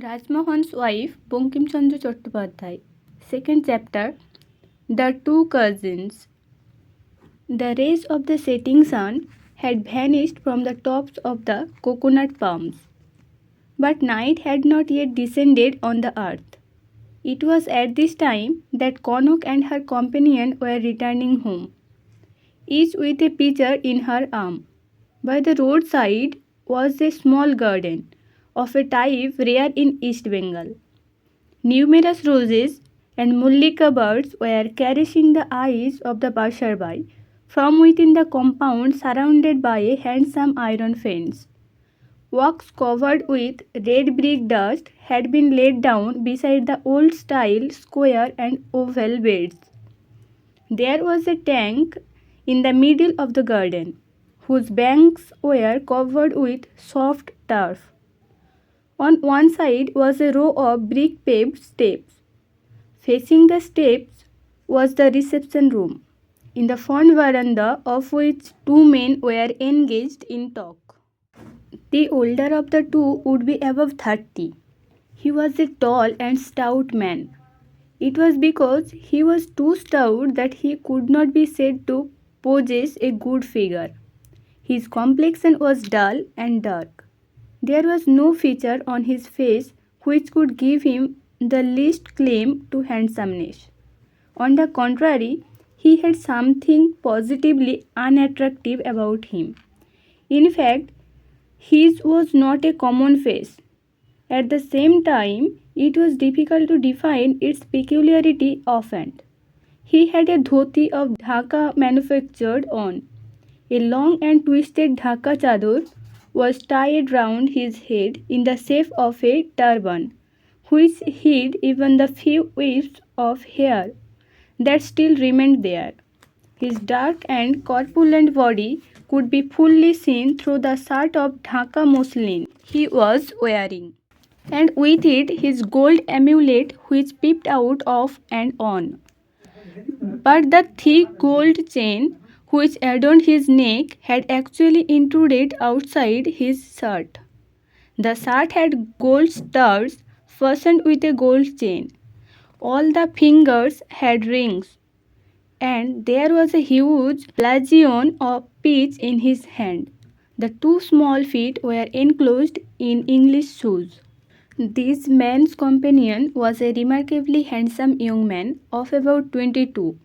RAJMOHAN'S wife, Bankimchandra Chattopadhyay. Second chapter, The Two Cousins. The rays of the setting sun had vanished from the tops of the coconut palms, but night had not yet descended on the earth. It was at this time that Konok and her companion were returning home, each with a pitcher in her arm. By the roadside was a small garden, of a type rare in East Bengal. Numerous roses and mullika birds were caressing the eyes of the passerby from within the compound surrounded by a handsome iron fence. Walks covered with red brick dust had been laid down beside the old style square and oval beds. There was a tank in the middle of the garden, whose banks were covered with soft turf. On one side was a row of brick paved steps. Facing the steps was the reception room, in the front veranda of which two men were engaged in talk. The older of the two would be above 30. He was a tall and stout man. It was because he was too stout that he could not be said to possess a good figure. His complexion was dull and dark. There was no feature on his face which could give him the least claim to handsomeness. On the contrary, he had something positively unattractive about him. In fact, his was not a common face. At the same time, it was difficult to define its peculiarity often. He had a dhoti of Dhaka manufactured on. A long and twisted Dhaka chador was tied round his head in the shape of a turban, which hid even the few wisps of hair that still remained there. His dark and corpulent body could be fully seen through the shirt of Dhaka muslin he was wearing, and with it his gold amulet which peeped out of and on. But the thick gold chain which adorned his neck had actually intruded outside his shirt. The shirt had gold studs fastened with a gold chain. All the fingers had rings, and there was a huge bludgeon of pitch in his hand. The two small feet were enclosed in English shoes. This man's companion was a remarkably handsome young man of about 22.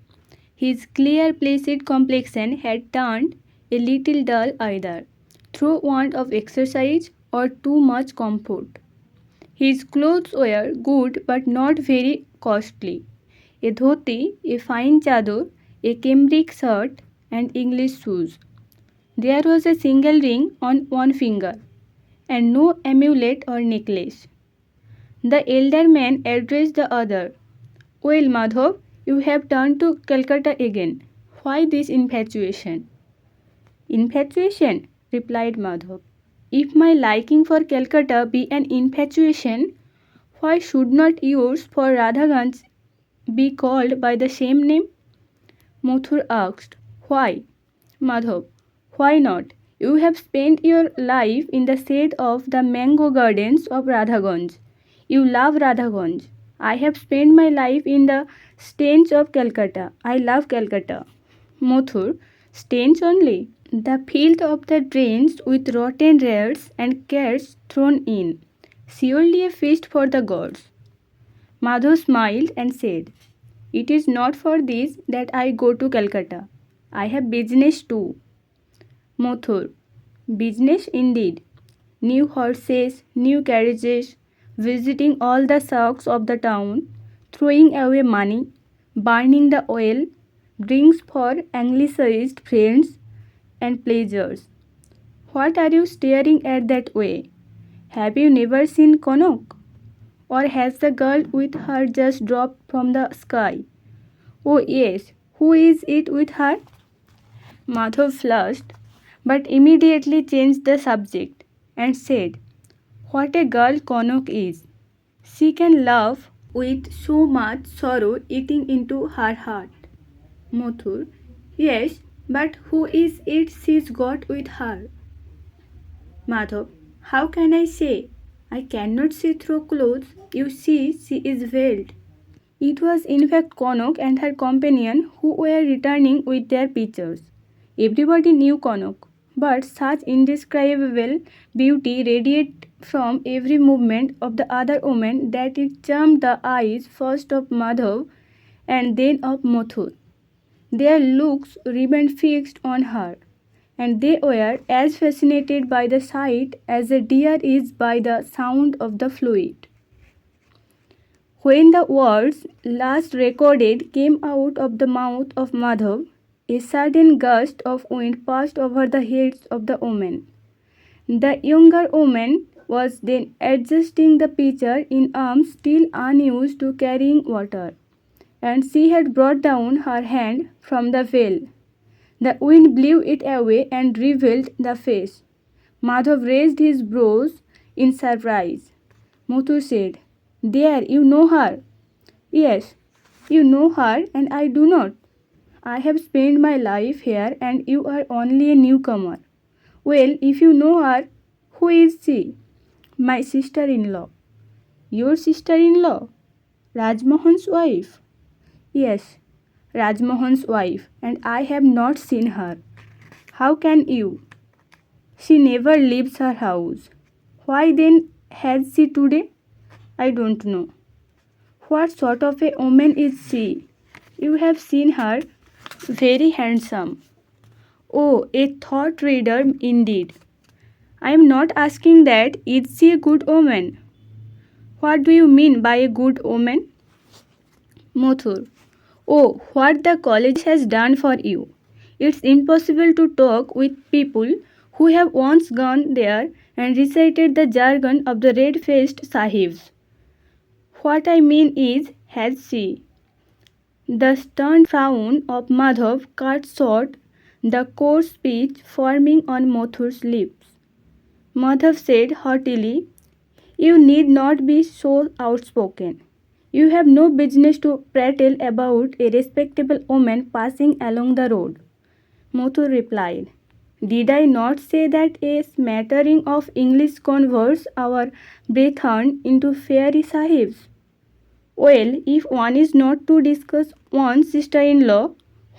His clear, placid complexion had turned a little dull either through want of exercise or too much comfort. His clothes were good but not very costly. A dhoti, a fine chador, a cambric shirt, and English shoes. There was a single ring on one finger, and no amulet or necklace. The elder man addressed the other. "Well, Madhav, you have turned to Calcutta again. Why this infatuation?" "Infatuation," replied Madhav. "If my liking for Calcutta be an infatuation, why should not yours for Radhaganj be called by the same name?" Mathur asked. "Why?" "Madhav, why not? You have spent your life in the shade of the mango gardens of Radhaganj. You love Radhaganj. I have spent my life in the stench of Calcutta. I love Calcutta." "Mathur, stench only? The filth of the drains with rotten rats and cats thrown in. Surely a feast for the gods." Madhav smiled and said, "It is not for this that I go to Calcutta. I have business too." Mathur, "Business indeed. New horses, new carriages, visiting all the shops of the town, throwing away money, burning the oil, drinks for anglicized friends, and pleasures. What are you staring at that way? Have you never seen Konok? Or has the girl with her just dropped from the sky? Oh yes, who is it with her?" Madhav flushed, but immediately changed the subject and said, "What a girl Konok is! She can love with so much sorrow eating into her heart." Mathur, "Yes, but who is it she's got with her?" Madhav, "How can I say? I cannot see through clothes. You see, she is veiled. It was in fact Konok and her companion who were returning with their pitchers. Everybody knew Konok, but such indescribable beauty radiated from every movement of the other woman that it charmed the eyes first of Madhav and then of Mathur. Their looks remained fixed on her, and they were as fascinated by the sight as a deer is by the sound of the flute. When the words last recorded came out of the mouth of Madhav, a sudden gust of wind passed over the heads of the women. The younger woman was then adjusting the pitcher in arms still unused to carrying water, and she had brought down her hand from the veil. The wind blew it away and revealed the face. Madhav raised his brows in surprise. Muthu said, "There, you know her." "Yes, you know her and I do not. I have spent my life here and you are only a newcomer." "Well, if you know her, who is she?" "My sister-in-law." "Your sister-in-law? Rajmohan's wife?" "Yes, Rajmohan's wife, and I have not seen her." "How can you?" "She never leaves her house." "Why then has she today?" "I don't know." "What sort of a woman is she?" "You have seen her." "Very handsome." "Oh, a thought reader indeed." "I am not asking that. Is she a good woman?" "What do you mean by a good woman?" Mathur: "Oh, what the college has done for you. It's impossible to talk with people who have once gone there and recited the jargon of the red-faced sahibs." "What I mean is, has she?" The stern frown of Madhav cut short the coarse speech forming on Mathur's lips. Madhav said haughtily, "You need not be so outspoken. You have no business to prattle about a respectable woman passing along the road." Mathur replied, "Did I not say that a smattering of English converts our brethren into fairy sahibs?" "Well, if one is not to discuss one's sister-in-law,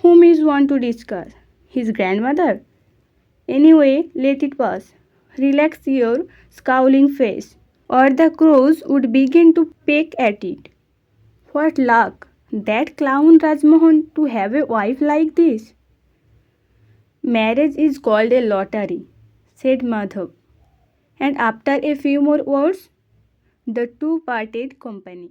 whom is one to discuss? His grandmother? Anyway, let it pass. Relax your scowling face, or the crows would begin to peck at it. What luck, that clown Rajmohan, to have a wife like this." "Marriage is called a lottery," said Madhav, and after a few more words, the two parted company.